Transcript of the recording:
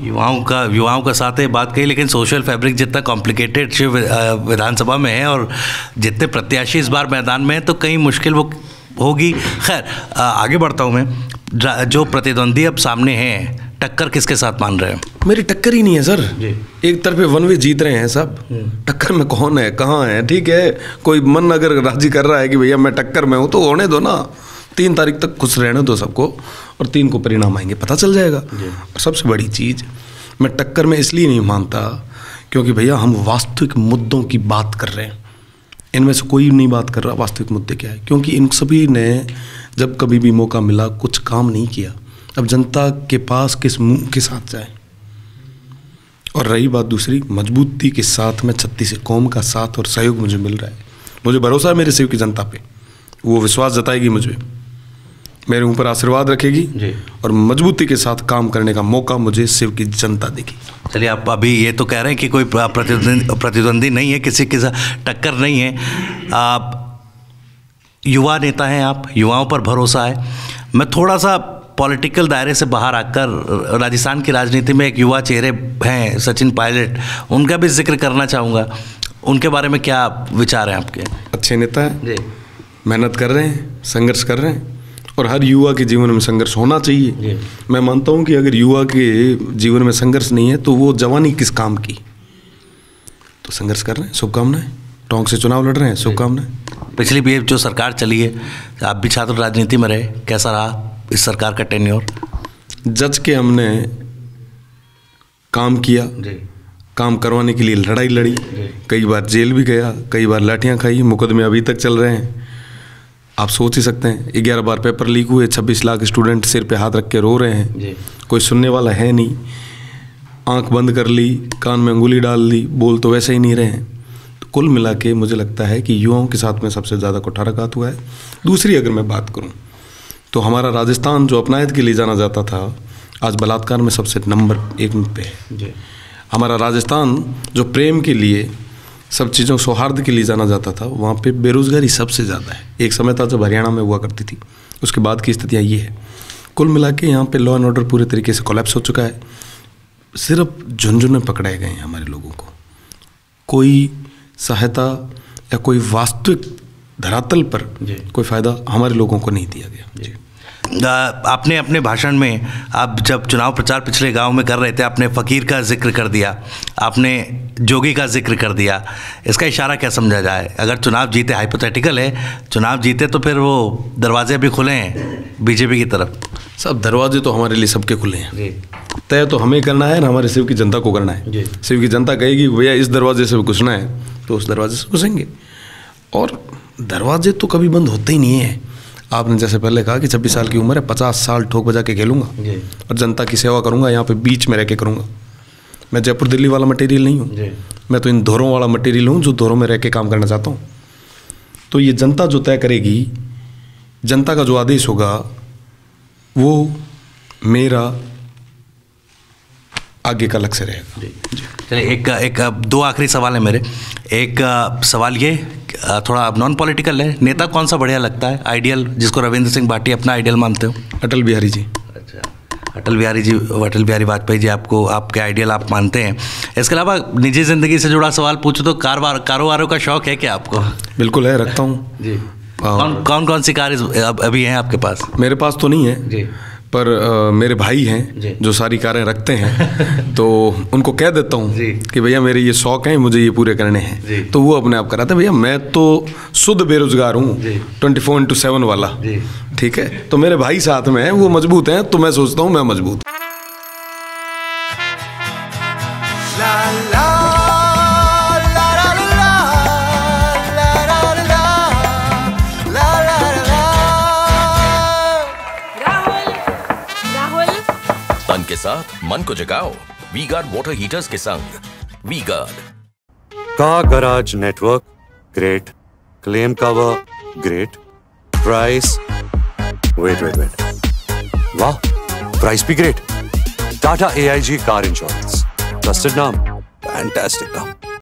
युवाओं का साथ है बात कही, लेकिन सोशल फैब्रिक जितना कॉम्प्लिकेटेड विधानसभा में है और जितने प्रत्याशी इस बार मैदान में हैं तो कहीं मुश्किल वो होगी। खैर आगे बढ़ता हूँ मैं। जो प्रतिद्वंदी अब सामने हैं, टक्कर किसके साथ मान रहे हैं? मेरी टक्कर ही नहीं है सर। एक तरफे वन वे जीत रहे हैं सब। टक्कर में कौन है, कहाँ है? ठीक है, कोई मन अगर राजी कर रहा है कि भैया मैं टक्कर में हूँ तो होने दो ना। 3 तारीख तक खुश रहने दो सबको, और 3 को परिणाम आएंगे, पता चल जाएगा। और सबसे बड़ी चीज़, मैं टक्कर में इसलिए नहीं मानता क्योंकि भैया हम वास्तविक मुद्दों की बात कर रहे हैं। इनमें से कोई नहीं बात कर रहा वास्तविक मुद्दे क्या है, क्योंकि इन सभी ने जब कभी भी मौका मिला कुछ काम नहीं किया। अब जनता के पास किस मुंह के साथ जाए? और रही बात दूसरी, मजबूती के साथ में 36 कौम का साथ और सहयोग मुझे मिल रहा है। मुझे भरोसा है मेरे सेव की जनता पे, वो विश्वास जताएगी मुझे, मेरे ऊपर आशीर्वाद रखेगी और मजबूती के साथ काम करने का मौका मुझे सेव की जनता देगी। चलिए, आप अभी ये तो कह रहे हैं कि कोई प्रतिद्वंदी नहीं है, किसी के साथ टक्कर नहीं है। आप युवा नेता हैं, आप युवाओं पर भरोसा है। मैं थोड़ा सा पॉलिटिकल दायरे से बाहर आकर राजस्थान की राजनीति में एक युवा चेहरे हैं सचिन पायलट, उनका भी जिक्र करना चाहूँगा। उनके बारे में क्या विचार हैं आपके? अच्छे नेता हैं, मेहनत कर रहे हैं, संघर्ष कर रहे हैं, और हर युवा के जीवन में संघर्ष होना चाहिए। मैं मानता हूँ कि अगर युवा के जीवन में संघर्ष नहीं है तो वो जवानी किस काम की। तो संघर्ष कर रहे हैं, शुभकामनाएं। टोंक से चुनाव लड़ रहे हैं, शुभकामनाएं। पिछली भी जो सरकार चली है, आप भी छात्र राजनीति में रहे, कैसा रहा इस सरकार का टेन्योर? जज के हमने काम किया, काम करवाने के लिए लड़ाई लड़ी, कई बार जेल भी गया, कई बार लाठियाँ खाई, मुकदमे अभी तक चल रहे हैं। आप सोच ही सकते हैं, 11 बार पेपर लीक हुए, 26 लाख स्टूडेंट सिर पे हाथ रख के रो रहे हैं। कोई सुनने वाला है नहीं। आंख बंद कर ली, कान में अंगुली डाल दी, बोल तो वैसे ही नहीं रहे हैं। तो कुल मिला के मुझे लगता है कि युवाओं के साथ में सबसे ज़्यादा कुठाराघात हुआ है। दूसरी अगर मैं बात करूं तो हमारा राजस्थान जो अपनायत के लिए जाना जाता था, आज बलात्कार में सबसे नंबर 1 पे है। हमारा राजस्थान जो प्रेम के लिए, सब चीज़ों सौहार्द के लिए जाना जाता था, वहाँ पे बेरोज़गारी सबसे ज़्यादा है। एक समय था जब हरियाणा में हुआ करती थी, उसके बाद की स्थितियाँ ये है। कुल मिला के यहाँ पे लॉ एंड ऑर्डर पूरे तरीके से कोलैप्स हो चुका है। सिर्फ झुंझुने पकड़ाए गए हैं हमारे लोगों को। कोई सहायता या कोई वास्तविक धरातल पर कोई फ़ायदा हमारे लोगों को नहीं दिया गया। आपने अपने भाषण में, आप जब चुनाव प्रचार पिछले गांव में कर रहे थे, आपने फ़कीर का जिक्र कर दिया, आपने जोगी का जिक्र कर दिया। इसका इशारा क्या समझा जाए? अगर चुनाव जीते, हाइपोथेटिकल है, चुनाव जीते तो फिर वो दरवाजे भी खुले हैं बीजेपी की तरफ। सब दरवाजे तो हमारे लिए सबके खुले हैं। तय तो हमें करना है ना, हमारे शिव की जनता को करना है। शिव की जनता कहेगी भैया इस दरवाजे से घुसना है तो उस दरवाजे से घुसेंगे। और दरवाजे तो कभी बंद होते ही नहीं है। आपने जैसे पहले कहा कि 26 साल की उम्र है, 50 साल ठोक बजा के खेलूंगा और जनता की सेवा करूंगा, यहाँ पे बीच में रह के करूंगा। मैं जयपुर दिल्ली वाला मटेरियल नहीं हूँ, मैं तो इन धोरों वाला मटेरियल हूँ जो धोरों में रह के काम करना चाहता हूँ। तो ये जनता जो तय करेगी, जनता का जो आदेश होगा वो मेरा आगे का लक्ष्य रहेगा। चलिए, दो आखिरी सवाल है मेरे। एक सवाल ये थोड़ा नॉन पॉलिटिकल है, नेता कौन सा बढ़िया लगता है, आइडियल, जिसको रविंद्र सिंह भाटी अपना आइडियल मानते हो? अटल बिहारी जी। अच्छा, अटल बिहारी वाजपेयी जी आपको, आपके आइडियल आप मानते हैं। इसके अलावा निजी ज़िंदगी से जुड़ा सवाल पूछो तो कारोबारों का शौक है क्या आपको? बिल्कुल है, रखता हूँ जी। कौन सी कार अभी हैं आपके पास? मेरे पास तो नहीं है जी, पर मेरे भाई हैं जो सारी कारें रखते हैं तो उनको कह देता हूँ कि भैया मेरे ये शौक हैं, मुझे ये पूरे करने हैं, तो वो अपने आप कराते हैं। भैया मैं तो शुद्ध बेरोजगार हूँ, 24/7 वाला, ठीक है। तो मेरे भाई साथ में हैं, वो मजबूत हैं, तो मैं सोचता हूँ मैं मजबूत। तन के साथ मन को जगाओ वी-गार्ड वाटर हीटर्स के संग। V Guard car garage network great, claim cover great, price wait वाह, प्राइस भी great. Tata AIG car insurance, trusted नाम, फैंटास्टिक नाम।